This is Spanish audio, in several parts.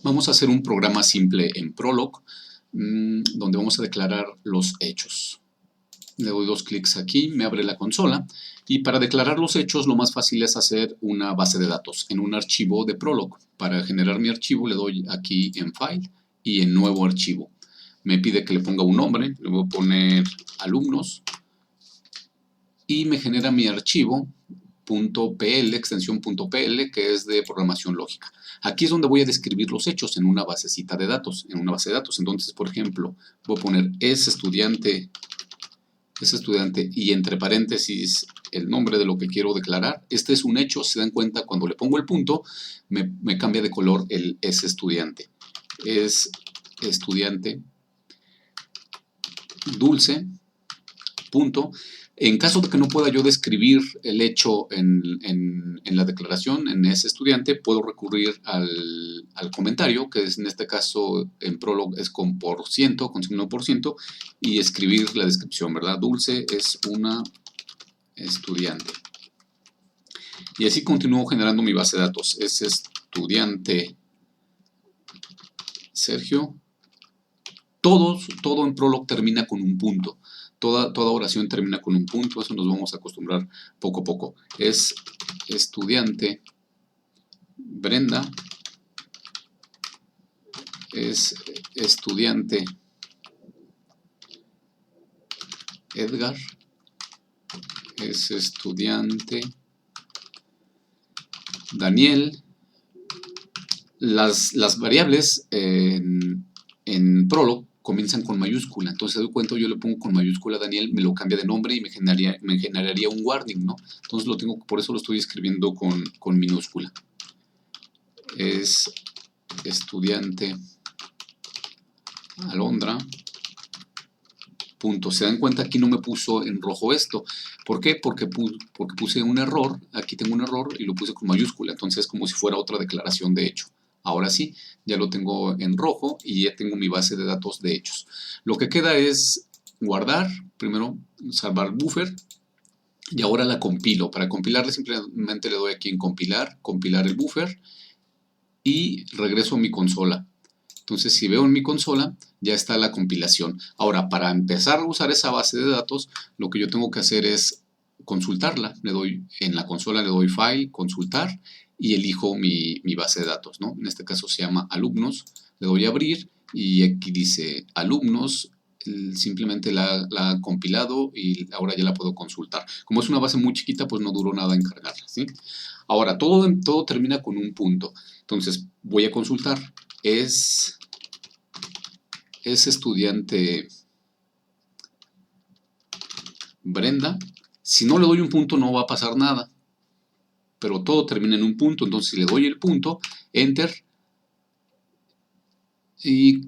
Vamos a hacer un programa simple en Prolog, donde vamos a declarar los hechos. Le doy dos clics aquí, me abre la consola, y para declarar los hechos lo más fácil es hacer una base de datos en un archivo de Prolog. Para generar mi archivo le doy aquí en File y en Nuevo Archivo. Me pide que le ponga un nombre, le voy a poner alumnos, y me genera mi archivo .pl, extensión .pl, que es de programación lógica. Aquí es donde voy a describir los hechos en una basecita de datos, en una base de datos. Entonces, por ejemplo, voy a poner es estudiante y entre paréntesis el nombre de lo que quiero declarar. Este es un hecho, se dan cuenta, cuando le pongo el punto, me cambia de color el es estudiante. Es estudiante Dulce, punto. En caso de que no pueda yo describir el hecho en la declaración, en ese estudiante, puedo recurrir al comentario, que es en este caso en Prolog es con %, con signo %, y escribir la descripción, ¿verdad? Dulce es una estudiante. Y así continúo generando mi base de datos. Es estudiante Sergio. Todo en Prolog termina con un punto. Toda oración termina con un punto, eso nos vamos a acostumbrar poco a poco. Es estudiante Brenda, es estudiante Edgar, es estudiante Daniel. Las variables en Prolog comienzan con mayúscula, entonces se doy cuenta, yo le pongo con mayúscula Daniel, me lo cambia de nombre y me generaría un warning, ¿no? Entonces por eso lo estoy escribiendo con minúscula. Es estudiante Alondra, punto. Se dan cuenta, aquí no me puso en rojo esto. ¿Por qué? Porque puse un error, aquí tengo un error y lo puse con mayúscula, entonces es como si fuera otra declaración de hecho. Ahora sí, ya lo tengo en rojo y ya tengo mi base de datos de hechos. Lo que queda es guardar, primero salvar buffer, y ahora la compilo. Para compilarle simplemente le doy aquí en compilar el buffer, y regreso a mi consola. Entonces, si veo en mi consola, ya está la compilación. Ahora, para empezar a usar esa base de datos, lo que yo tengo que hacer es consultarla. En la consola le doy File, Consultar, y elijo mi base de datos, ¿no? En este caso se llama alumnos. Le doy a abrir, y aquí dice alumnos. Simplemente la ha compilado y ahora ya la puedo consultar. Como es una base muy chiquita, pues no duró nada en cargarla, ¿sí? Ahora, todo termina con un punto. Entonces, voy a consultar. Es estudiante Brenda. Si no le doy un punto no va a pasar nada, pero todo termina en un punto. Entonces, si le doy el punto, Enter, y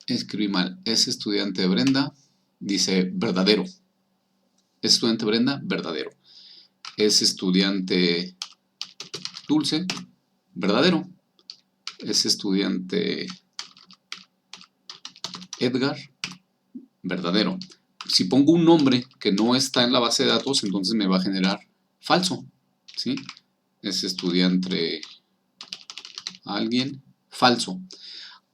escribí mal, es estudiante Brenda, dice verdadero. Es estudiante Brenda, verdadero. Es estudiante Dulce, verdadero. Es estudiante Edgar, verdadero. Si pongo un nombre que no está en la base de datos, entonces me va a generar falso, ¿sí? Es estudiante alguien, falso.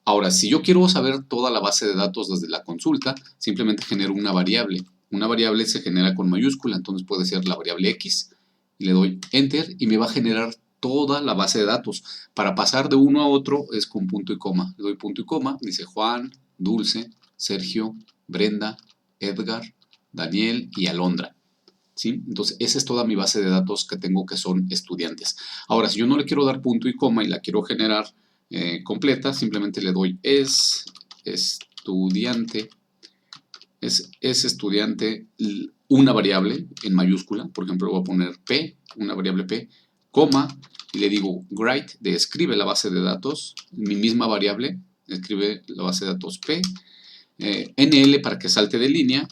Ahora, si yo quiero saber toda la base de datos desde la consulta, simplemente genero una variable. Una variable se genera con mayúscula, entonces puede ser la variable X. Y le doy Enter y me va a generar toda la base de datos. Para pasar de uno a otro es con punto y coma. Le doy punto y coma, dice Juan, Dulce, Sergio, Brenda, Edgar, Daniel y Alondra, ¿sí? Entonces esa es toda mi base de datos que tengo, que son estudiantes. Ahora, si yo no le quiero dar punto y coma y la quiero generar completa, simplemente le doy es estudiante, una variable en mayúscula, por ejemplo voy a poner P, una variable P, coma, y le digo write, escribe la base de datos, mi misma variable, escribe la base de datos P, NL para que salte de línea,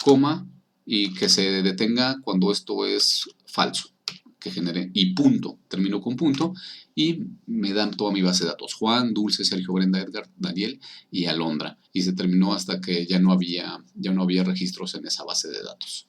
coma, y que se detenga cuando esto es falso, que genere, y punto, termino con punto, y me dan toda mi base de datos, Juan, Dulce, Sergio, Brenda, Edgar, Daniel y Alondra, y se terminó hasta que ya no había registros en esa base de datos.